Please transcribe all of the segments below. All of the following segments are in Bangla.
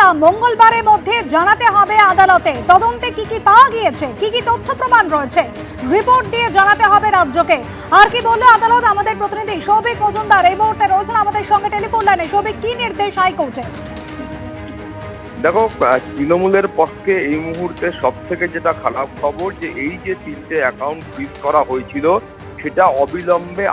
তা মঙ্গলবারের মধ্যে জানাতে হবে আদালতে। তদন্তে কি কি পাওয়া গিয়েছে, কি কি তথ্য প্রমাণ রয়েছে, রিপোর্ট দিয়ে জানাতে হবে রাজ্যকে। আর কি বললো আদালত, আমাদের প্রতিনিধি সৌভিক মজুমদার এই মুহূর্তে রয়েছেন আমাদের সঙ্গে টেলিফোন লাইনে। সৌভিক, কি নির্দেশ হাইকোর্টে? দেখো, তৃণমূলের পক্ষে এই মুহূর্তে সব থেকে যেটা খারাপ খবর যে এই যে 3টে অ্যাকাউন্ট ফ্রিজ করা হয়েছিল সেটা অবিলম্বে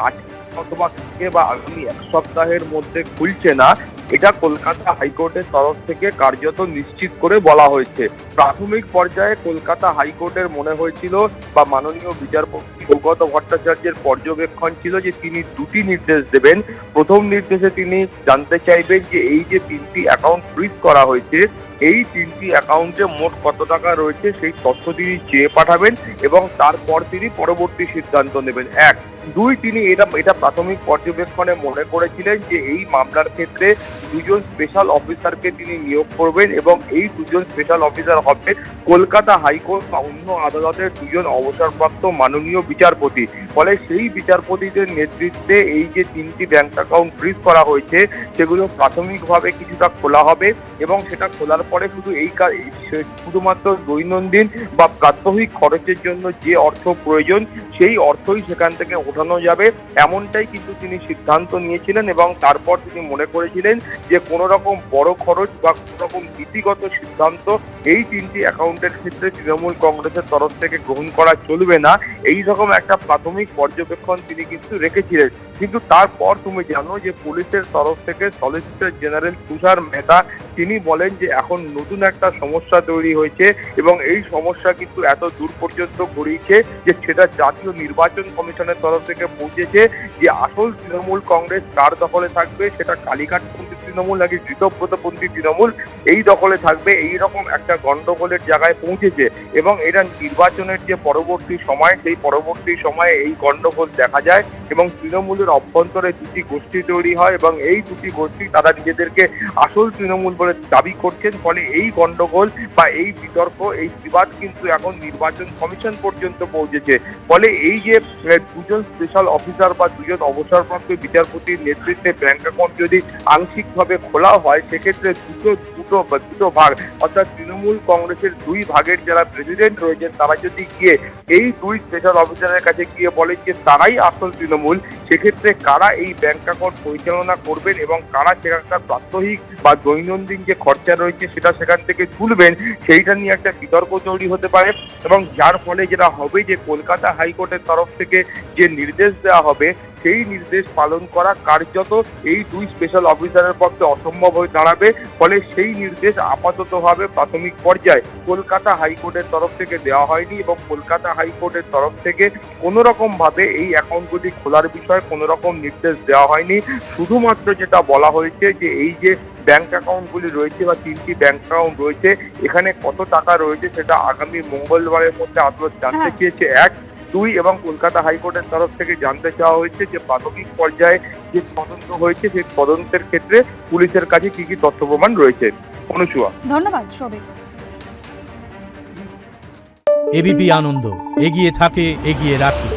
অথবা থেকে বা আগামী 1 সপ্তাহের মধ্যে খুলছে না, এটা কলকাতা হাইকোর্টের তরফ থেকে কার্যত নিশ্চিত করে বলা হয়েছে। প্রাথমিক পর্যায়ে কলকাতা হাইকোর্টের মনে হয়েছিল বা মাননীয় বিচারপতি সৌগত ভট্টাচার্যের পর্যবেক্ষণ ছিল যে তিনি দুটি নির্দেশ দেবেন। প্রথম নির্দেশে তিনি জানতে চাইবেন যে এই যে 3টি অ্যাকাউন্ট ফ্রিজ করা হয়েছে এই 3টি অ্যাকাউন্টে মোট কত টাকা রয়েছে সেই তথ্য তিনি চেয়ে পাঠাবেন এবং তারপর তিনি পরবর্তী সিদ্ধান্ত নেবেন। 1, 2 তিনি এটা প্রাথমিক পর্যবেক্ষণে মনে করেছিলেন যে এই মামলার ক্ষেত্রে 2জন স্পেশাল অফিসারকে তিনি নিয়োগ করবেন এবং এই 2জন স্পেশাল অফিসার হবে কলকাতা হাইকোর্ট বা অন্য আদালতের 2জন অবসরপ্রাপ্ত মাননীয় বিচারপতি। ফলে সেই বিচারপতিদের নেতৃত্বে এই যে 3টি ব্যাংক অ্যাকাউন্ট ফ্রিজ করা হয়েছে সেগুলো প্রাথমিকভাবে কিছুটা খোলা হবে এবং সেটা খোলার পরে শুধুমাত্র দৈনন্দিন বা প্রাত্যহিক খরচের জন্য যে অর্থ প্রয়োজন সেই অর্থই সেখান থেকে ওঠানো যাবে, এমনটাই কিন্তু তিনি সিদ্ধান্ত নিয়েছিলেন। এবং তারপর তিনি মনে করেছিলেন যে কোনো রকম বড় খরচ বা কোনো রকম নীতিগত সিদ্ধান্ত এই 3টি অ্যাকাউন্টের ক্ষেত্রে তৃণমূল কংগ্রেসের তরফ থেকে গ্রহণ করা চলবে না, এই রকম একটা প্রাথমিক পর্যবেক্ষণ তিনি কিন্তু রেখেছিলেন। কিন্তু তারপর তুমি জানো যে পুলিশের তরফ থেকে সলিসিটর জেনারেল তুষার মেহতা তিনি বলেন যে এখন নতুন একটা সমস্যা তৈরি হয়েছে এবং এই সমস্যা কিন্তু এত দূর পর্যন্ত গড়িয়েছে যে সেটা জাতীয় নির্বাচন কমিশনের তরফ থেকে পৌঁছেছে যে আসল তৃণমূল কংগ্রেস কার দখলে থাকবে, সেটা কালীঘাটপন্থী তৃণমূল নাকি ঋতব্রতপন্থী তৃণমূল এই দখলে থাকবে, এই রকম একটা গন্ডগোলের জায়গায় পৌঁছেছে। এবং এটা নির্বাচনের যে পরবর্তী সময় সেই পরবর্তী সময়ে এই গন্ডগোল দেখা যায় এবং তৃণমূলের অভ্যন্তরে দুটি গোষ্ঠী তৈরি হয় এবং এই দুটি গোষ্ঠী তারা নিজেদেরকে আসল তৃণমূল বলে দাবি করছেন। ফলে এই গন্ডগোল বা এই বিতর্ক, এই বিবাদ কিন্তু এখন নির্বাচন কমিশন পর্যন্ত পৌঁছেছে। ফলে এই যে 2জন স্পেশাল অফিসার বা 2জন অবসরপ্রাপ্ত বিচারপতির নেতৃত্বে ব্যাংক অ্যাকাউন্ট যদি আংশিকভাবে খোলা হয় সেক্ষেত্রে দুটো ভাগ অর্থাৎ তৃণমূল কংগ্রেসের 2 ভাগের যারা প্রেসিডেন্ট রয়েছেন তারা যদি গিয়ে এই 2 স্পেশাল অফিসারের কাছে গিয়ে বলেন যে তারাই আসল তৃণমূল, সেক্ষেত্রে কারা এই ব্যাংক অ্যাকাউন্ট পরিচালনা করবেন এবং কারা সেখানকার প্রাত্যহিক বা দৈনন্দিন যে খরচা রয়েছে সেটা সেখান থেকে তুলবেন সেইটা নিয়ে একটা বিতর্ক তৈরি হতে পারে। এবং যার ফলে যেটা হবে যে কলকাতা হাইকোর্টের তরফ থেকে যে নির্দেশ দেওয়া হবে সেই নির্দেশ পালন করা কার্যত এই 2 স্পেশাল অফিসারের পক্ষে অসম্ভব হয়ে দাঁড়াবে। ফলে সেই নির্দেশ আপাততভাবে প্রাথমিক পর্যায়ে কলকাতা হাইকোর্টের তরফ থেকে দেওয়া হয়নি এবং কলকাতা হাইকোর্টের তরফ থেকে কোনো রকম ভাবে এই অ্যাকাউন্টগুলি খোলার বিষয়ে কোনো রকম নির্দেশ দেওয়া হয়নি। শুধুমাত্র যেটা বলা হয়েছে যে এই যে ব্যাংক অ্যাকাউন্টগুলি রয়েছে বা 3টি ব্যাংক অ্যাকাউন্ট রয়েছে এখানে কত টাকা রয়েছে সেটা আগামী মঙ্গলবারের মধ্যে আদালত জানতে চেয়েছে। 1, 2 এবং কলকাতা হাইকোর্টের তরফ থেকে জানতে চাওয়া হয়েছে যে প্রাথমিক পর্যায়ে যে তদন্ত হয়েছে সেই তদন্তের ক্ষেত্রে পুলিশের কাছে কি কি তথ্য প্রমাণ রয়েছে। অনুসুয়া, ধন্যবাদ। সৌভিক। এবিপি আনন্দ এগিয়ে থাকে, এগিয়ে রাখে।